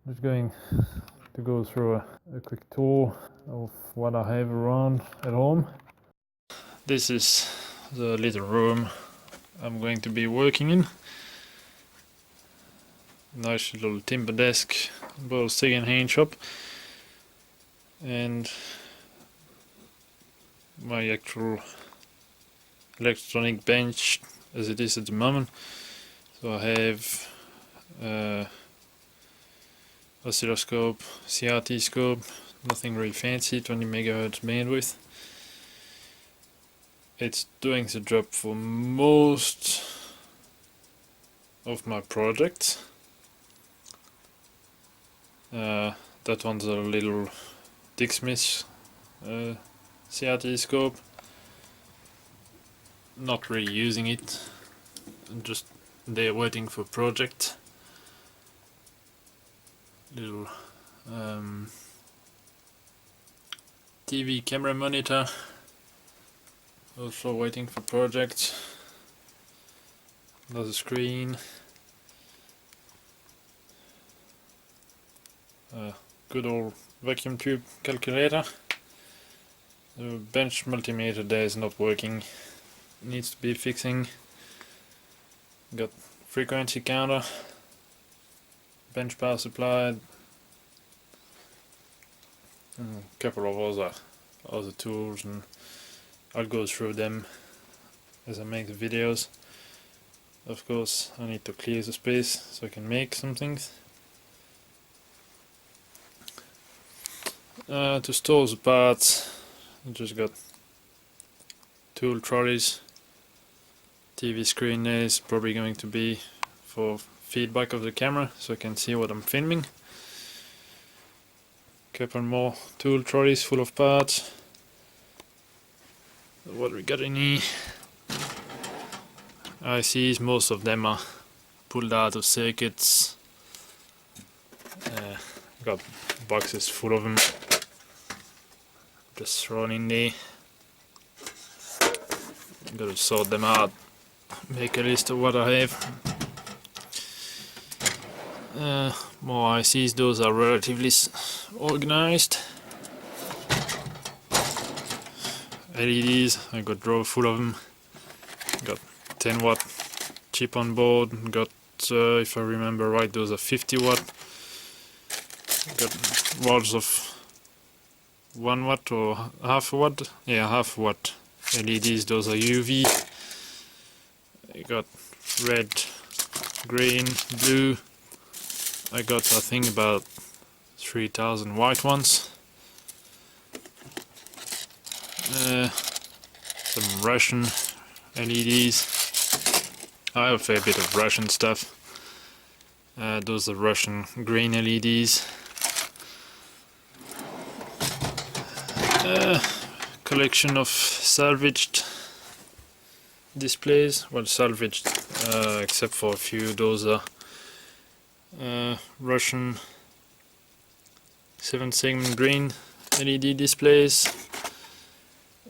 Just going to go through a quick tour of what I have around at home. This is the little room I'm going to be working in. Nice little timber desk, both second-hand shop, and my actual electronic bench as it is at the moment. So I have oscilloscope, CRT scope, nothing really fancy, 20 MHz bandwidth. It's doing the job for most of my projects. That one's a little Dick Smith CRT scope. Not really using it, just there waiting for project. Little TV camera monitor, also waiting for project. Another screen. Good old vacuum tube calculator. The bench multimeter there is not working, needs to be fixing. Got frequency counter, bench power supply, and a couple of other tools, and I'll go through them as I make the videos. Of course I need to clear the space so I can make some things. To store the parts, I just got tool trolleys. TV screen there is probably going to be for feedback of the camera so I can see what I'm filming. Couple more tool trolleys full of parts. What we got in here? ICs, most of them are pulled out of circuits. Got boxes full of them, just thrown in there. Gotta sort them out, make a list of what I have. More ICs, those are relatively organized. LEDs, I got a drawer full of them. Got 10 watt chip on board. Got, if I remember right, those are 50 watt. Got walls of 1 watt or half a watt. Yeah, half watt LEDs, those are UV. I got red, green, blue. I got, I think, about 3000 white ones. Some Russian LEDs. I have a fair bit of Russian stuff. Those are Russian green LEDs. Collection of salvaged displays. Well, salvaged except for a few. Those are Russian 7-segment green LED displays.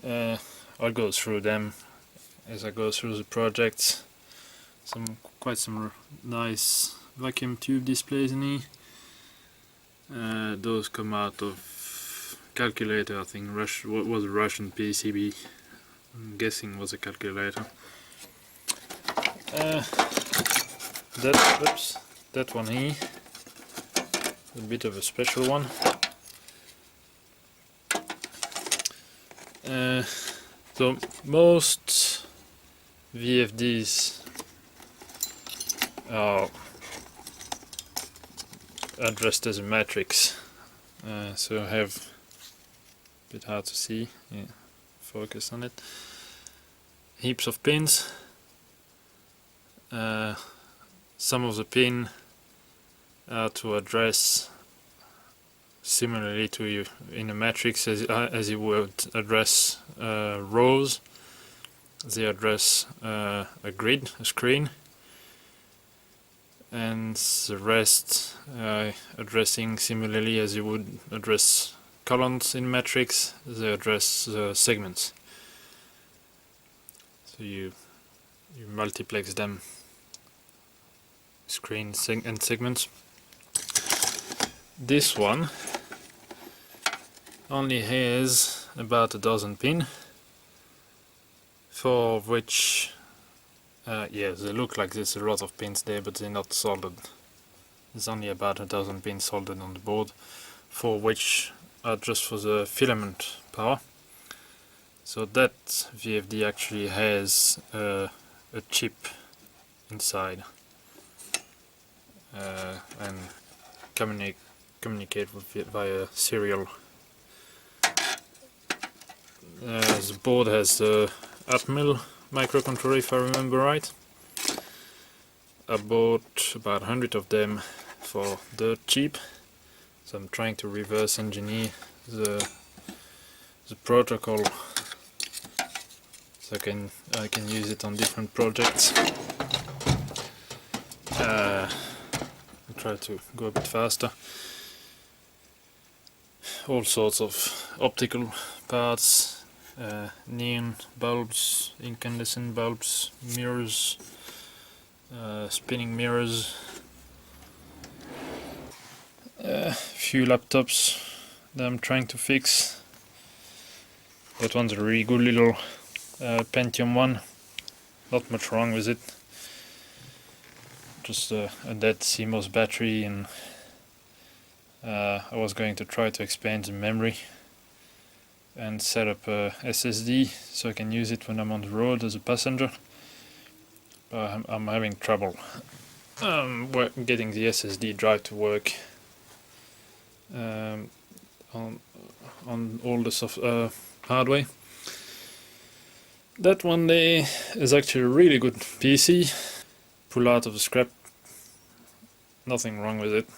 I'll go through them as I go through the projects. Quite some nice vacuum tube displays in here. Those come out of calculator, I think. What was a Russian PCB? I'm guessing was a calculator. That one here, a bit of a special one. So most VFDs are addressed as a matrix, so I have a bit hard to see. Yeah, focus on it. Heaps of pins. Some of the pin are to address similarly to you in a matrix as you would address rows. They address a grid, a screen, and the rest addressing similarly as you would address columns in matrix. They address segments. So you multiplex them, screen and segments. This one only has about a dozen pins, for which yeah, they look like there's a lot of pins there, but they're not soldered. There's only about a dozen pins soldered on the board, for which are just for the filament power. So that VFD actually has a chip inside and communicate with it via serial. The board has the Atmel microcontroller, if I remember right. I bought about 100 of them for dirt cheap, so I'm trying to reverse engineer the protocol so I can use it on different projects. I'll try to go a bit faster. All sorts of optical parts, neon bulbs, incandescent bulbs, mirrors, spinning mirrors, few laptops that I'm trying to fix. That one's a really good little Pentium 1, not much wrong with it, just a dead CMOS battery, and I was going to try to expand the memory and set up a SSD so I can use it when I'm on the road as a passenger, but I'm having trouble getting the SSD drive to work on all the hardware. That one there is actually a really good PC. Pull out of the scrap, nothing wrong with it.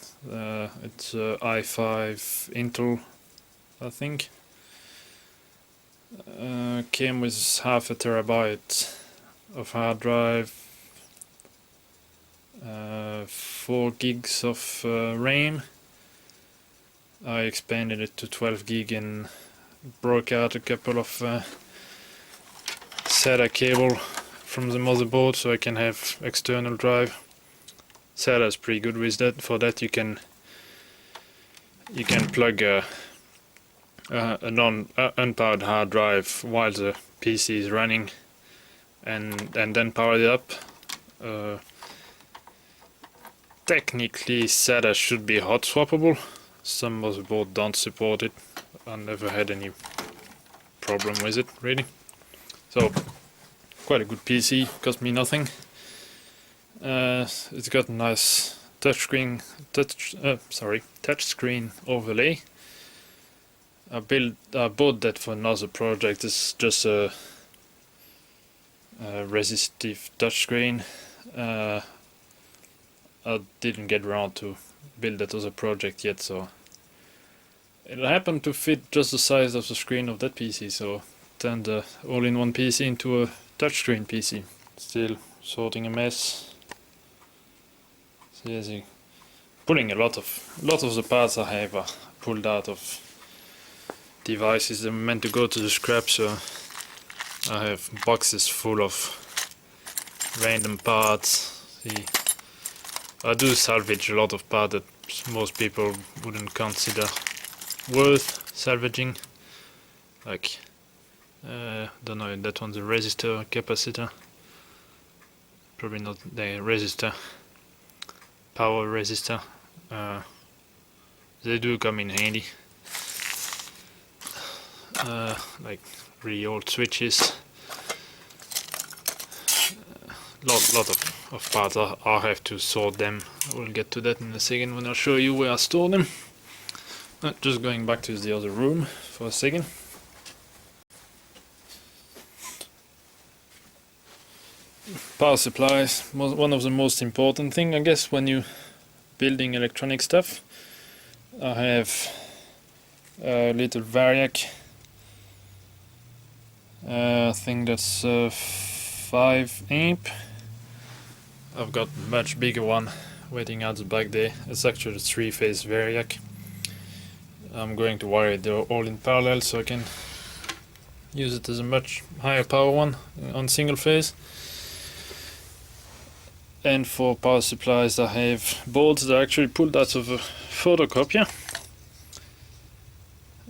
It's i5 Intel, I think. Came with half a terabyte of hard drive, 4 gigs of RAM. I expanded it to 12 gig and broke out a couple of SATA cable from the motherboard so I can have external drive. SATA is pretty good with that. For that you can plug a unpowered hard drive while the PC is running and then power it up. Technically SATA should be hot swappable. Some motherboards don't support it. I never had any problem with it really. So quite a good PC, cost me nothing. It's got a nice touchscreen overlay. I bought that for another project. It's just a resistive touchscreen. I didn't get around to build that other project yet, so it happened to fit just the size of the screen of that PC, so turned the all-in-one PC into a touchscreen PC. Still sorting a mess. So yes, pulling a lot of the parts I have are pulled out of devices that were meant to go to the scrap, so I have boxes full of random parts. See, I do salvage a lot of parts that most people wouldn't consider worth salvaging, like don't know, that one's a resistor, capacitor, probably not the resistor, power resistor. They do come in handy, like really old switches. Lot of parts. I have to sort them. I will get to that in a second when I show you where I store them. Just going back to the other room for a second. Power supplies, one of the most important thing, I guess, when you building electronic stuff. I have a little Variac. I think that's 5 amp. I've got much bigger one waiting out the back there. It's actually a 3-phase Variac. I'm going to wire it all in parallel so I can use it as a much higher power one on single phase. And for power supplies I have boards that are actually pulled out of a photocopier.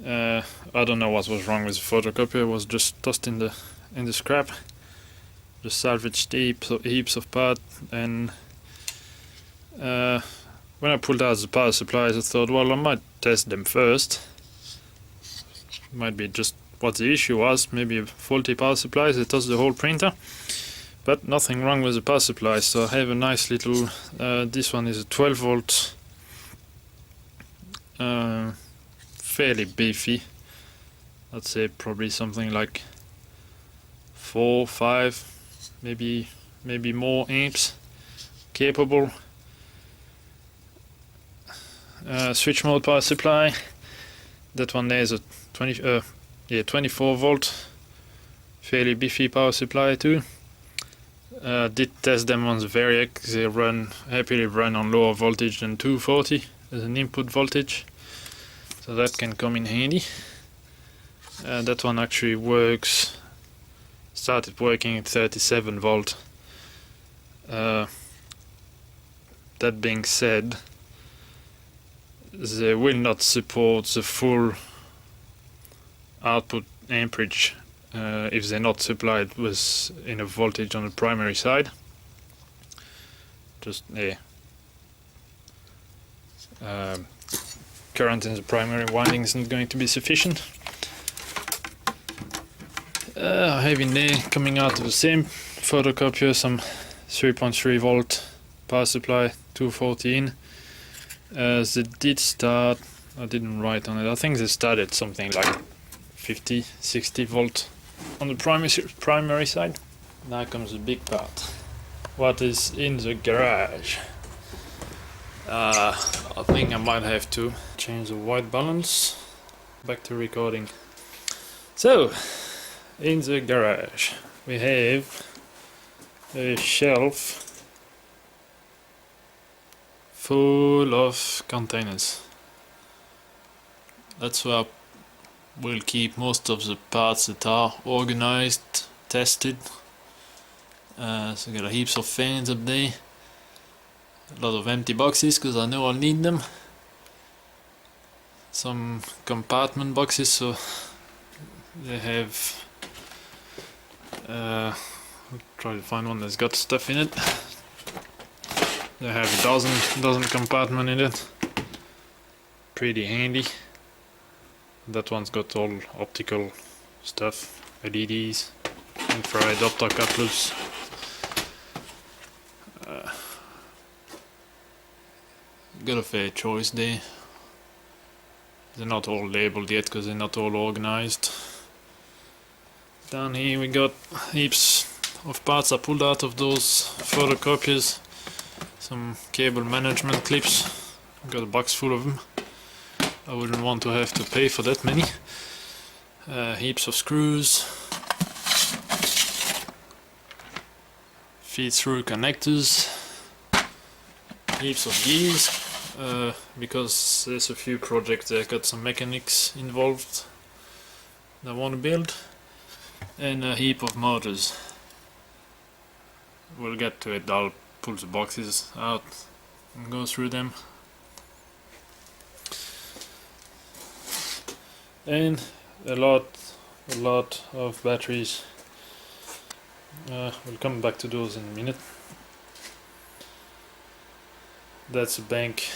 I don't know what was wrong with the photocopier, it was just tossed in the scrap. Just salvaged heaps of parts, and when I pulled out the power supplies I thought, well, I might test them first. Might be just what the issue was, maybe a faulty power supply that tossed the whole printer. But nothing wrong with the power supply, so I have a nice little, this one is a 12 volt, fairly beefy. I'd say probably something like 4, 5, maybe more amps capable. Switch mode power supply. That one there is a 24 volt, fairly beefy power supply too. Did test them on the Variac. They happily run on lower voltage than 240 as an input voltage, so that can come in handy. That one actually started working at 37 volt. That being said, they will not support the full output amperage if they're not supplied with enough voltage on the primary side. Just current in the primary winding isn't going to be sufficient. I have in there, coming out of the same photocopier, some 3.3 volt power supply, 214. They did start, I didn't write on it, I think they started something like 50, 60 volt on the primary side. Now comes the big part. What is in the garage? I think I might have to change the white balance. Back to recording. So, in the garage we have a shelf full of containers. That's where we'll keep most of the parts that are organized, tested. So got heaps of fans up there, a lot of empty boxes because I know I'll need them, some compartment boxes, so they have I'll try to find one that's got stuff in it. They have a dozen compartment in it, pretty handy. That one's got all optical stuff, LEDs, infrared optocouplers. Got a fair choice there. They're not all labeled yet because they're not all organized. Down here we got heaps of parts I pulled out of those photocopiers. Some cable management clips. Got a box full of them. I wouldn't want to have to pay for that many. Heaps of screws. Feed through connectors. Heaps of gears. Because there's a few projects that got some mechanics involved that I want to build. And a heap of motors. We'll get to it. I'll pull the boxes out and go through them. And a lot of batteries. We'll come back to those in a minute. That's a bank.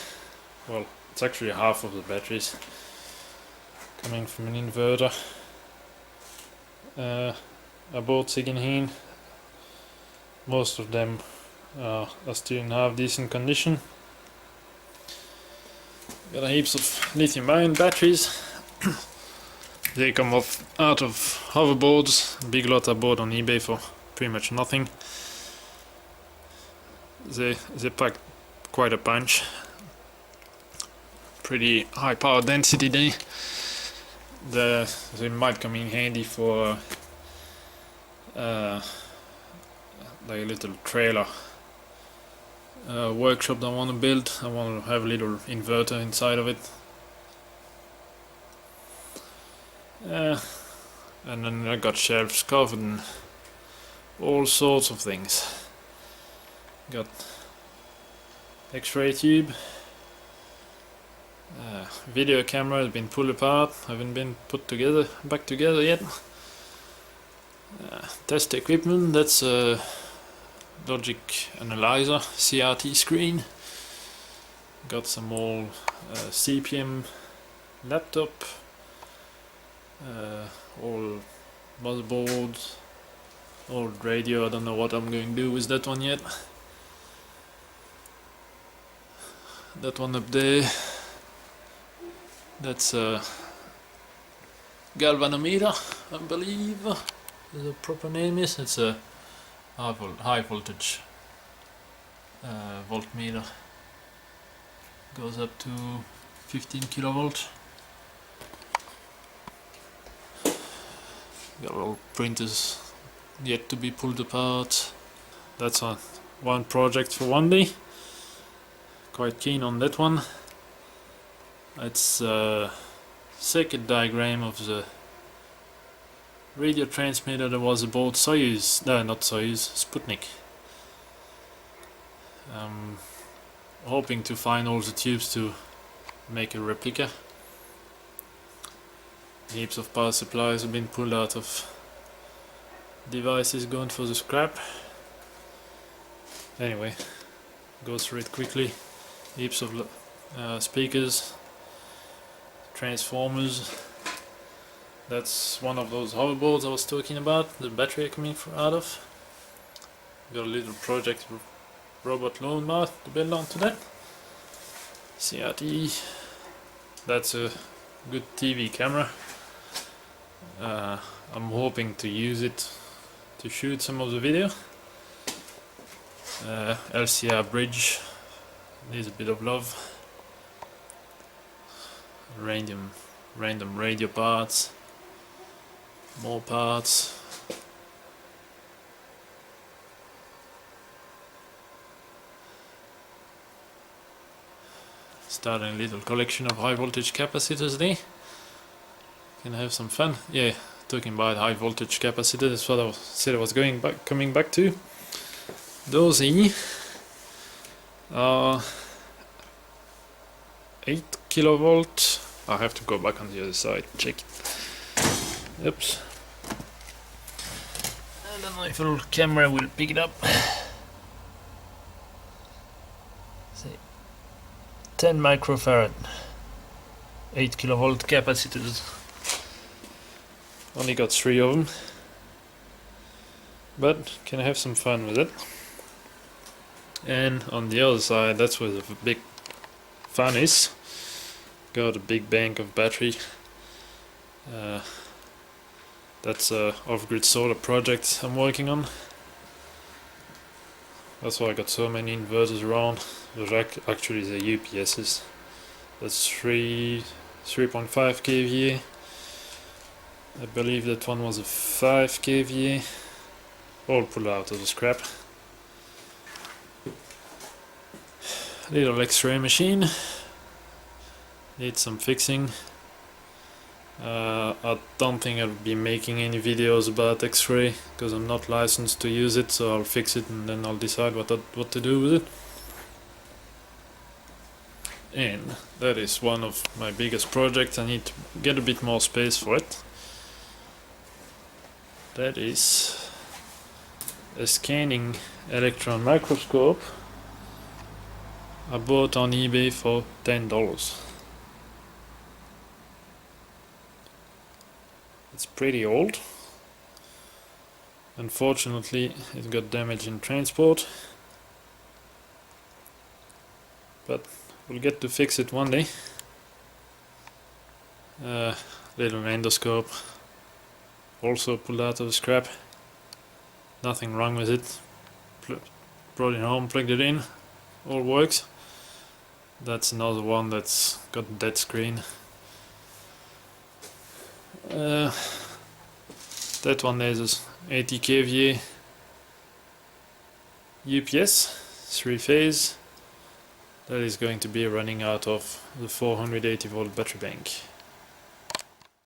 Well, it's actually half of the batteries coming from an inverter. I bought second-hand. Most of them are still in half decent condition. Got heaps of lithium-ion batteries. They come out of hoverboards. Big lot I bought on eBay for pretty much nothing. They pack quite a punch. Pretty high power density there. They might come in handy for like a little trailer workshop that I want to build. I want to have a little inverter inside of it. And then I got shelves covered in all sorts of things. Got X-ray tube. Video camera has been pulled apart, haven't been put together, back together yet. Test equipment, that's a logic analyzer, CRT screen. Got some old CPM laptop, old motherboard, old radio. I don't know what I'm going to do with that one yet. That one up there, that's a galvanometer, I believe the proper name is. It's a high voltage voltmeter. Goes up to 15 kilovolt. Got all printers yet to be pulled apart. That's one project for one day. Quite keen on that one. It's a circuit diagram of the radio transmitter that was aboard Soyuz, not Soyuz, Sputnik. Hoping to find all the tubes to make a replica. Heaps of power supplies have been pulled out of devices going for the scrap. Anyway, go through it quickly. Heaps of speakers, transformers. That's one of those hoverboards I was talking about, the battery coming out of. Got a little project robot lawnmower to build onto that. CRT. That's a good TV camera. I'm hoping to use it to shoot some of the video. LCR bridge needs a bit of love. Random radio parts, more parts. Starting a little collection of high voltage capacitors there. Can have some fun. Yeah, talking about high voltage capacitors, that's what I said I was coming back to. Those here are 8 kilovolt. I have to go back on the other side, check it. Oops. I don't know if the camera will pick it up. See, 10 microfarad, 8 kilovolt capacitors. Only got 3 of them, but can have some fun with it. And on the other side, that's where the big fun is. Got a big bank of battery. That's a off-grid solar project I'm working on. That's why I got so many inverters around. Those actually the UPSs. That's 3.5 kVA. I believe that one was a 5 kVA. All pulled out of the scrap. Little X-ray machine. Needs some fixing. I don't think I'll be making any videos about X-ray because I'm not licensed to use it, so I'll fix it and then I'll decide what to do with it. And that is one of my biggest projects. I need to get a bit more space for it. That is a scanning electron microscope I bought on eBay for $10. It's pretty old. Unfortunately, it got damaged in transport, but we'll get to fix it one day. Little endoscope, also pulled out of the scrap. Nothing wrong with it. Brought it home, plugged it in, all works. That's another one that's got a dead screen. That one is 80 kVA UPS, 3-phase. That is going to be running out of the 480 volt battery bank.